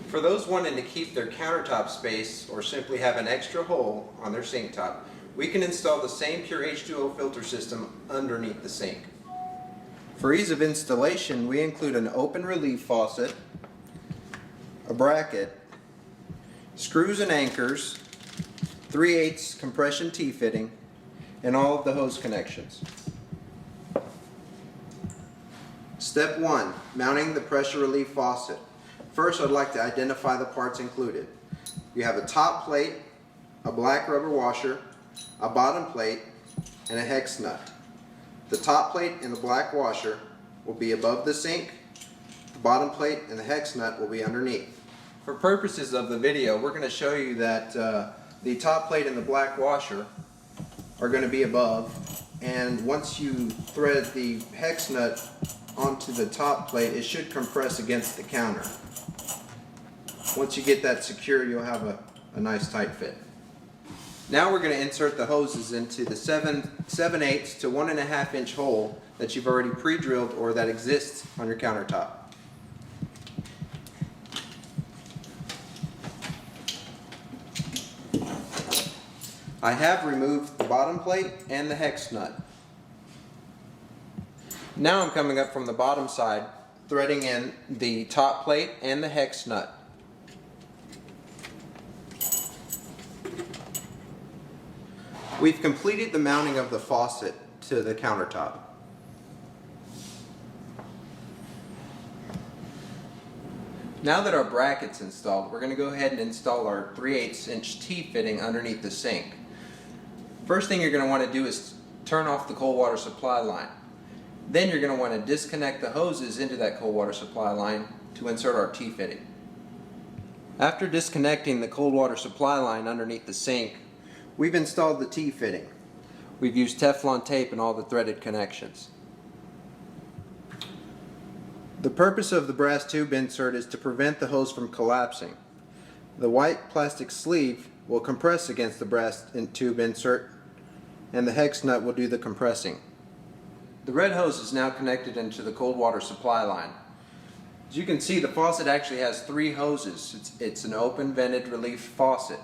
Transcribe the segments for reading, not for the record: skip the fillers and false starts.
For those wanting to keep their countertop space or simply have an extra hole on their sink top, we can install the same pure H2O filter system underneath the sink. For ease of installation, we include an open relief faucet, a bracket, screws and anchors, 3/8 compression T-fitting, and all of the hose connections. Step 1. Mounting the pressure relief faucet. First, I'd like to identify the parts included. You have a top plate, a black rubber washer, a bottom plate, and a hex nut. The top plate and the black washer will be above the sink. The bottom plate and the hex nut will be underneath. For purposes of the video, we're going to show you that the top plate and the black washer are going to be above, and once you thread the hex nut onto the top plate, it should compress against the counter. Once you get that secure, you'll have a nice tight fit. Now we're going to insert the hoses into the 7/8 to 1.5 inch hole that you've already pre-drilled or that exists on your countertop. I have removed the bottom plate and the hex nut. Now I'm coming up from the bottom side, threading in the top plate and the hex nut. We've completed the mounting of the faucet to the countertop. Now that our bracket's installed, we're going to go ahead and install our 3/8 inch T-fitting underneath the sink. First thing you're going to want to do is turn off the cold water supply line. Then you're going to want to disconnect the hoses into that cold water supply line to insert our T-fitting. After disconnecting the cold water supply line underneath the sink, we've installed the T-fitting. We've used Teflon tape in all the threaded connections. The purpose of the brass tube insert is to prevent the hose from collapsing. The white plastic sleeve will compress against the brass tube insert, and the hex nut will do the compressing. The red hose is now connected into the cold water supply line. As you can see, the faucet actually has 3 hoses. It's an open vented relief faucet.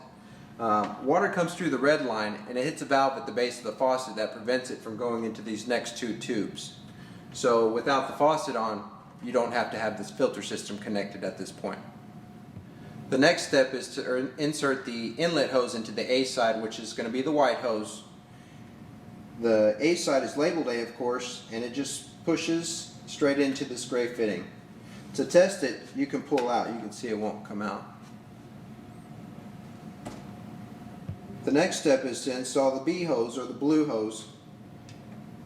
Water comes through the red line and it hits a valve at the base of the faucet that prevents it from going into these next 2 tubes. So without the faucet on, you don't have to have this filter system connected at this point. The next step is to insert the inlet hose into the A side, which is going to be the white hose. The A side is labeled A, of course, and it just pushes straight into this gray fitting. To test it, you can pull out. You can see it won't come out. The next step is to install the B hose or the blue hose.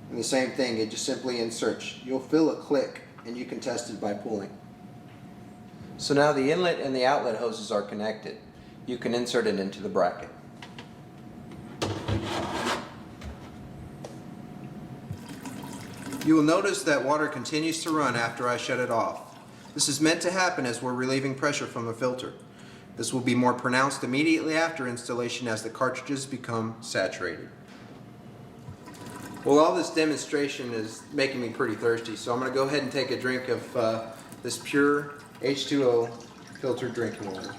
And the same thing, it just simply inserts. You'll feel a click and you can test it by pulling. So now the inlet and the outlet hoses are connected. You can insert it into the bracket. You will notice that water continues to run after I shut it off. This is meant to happen as we're relieving pressure from the filter. This will be more pronounced immediately after installation as the cartridges become saturated. Well, all this demonstration is making me pretty thirsty, so I'm going to go ahead and take a drink of this pure H2O filtered drinking water.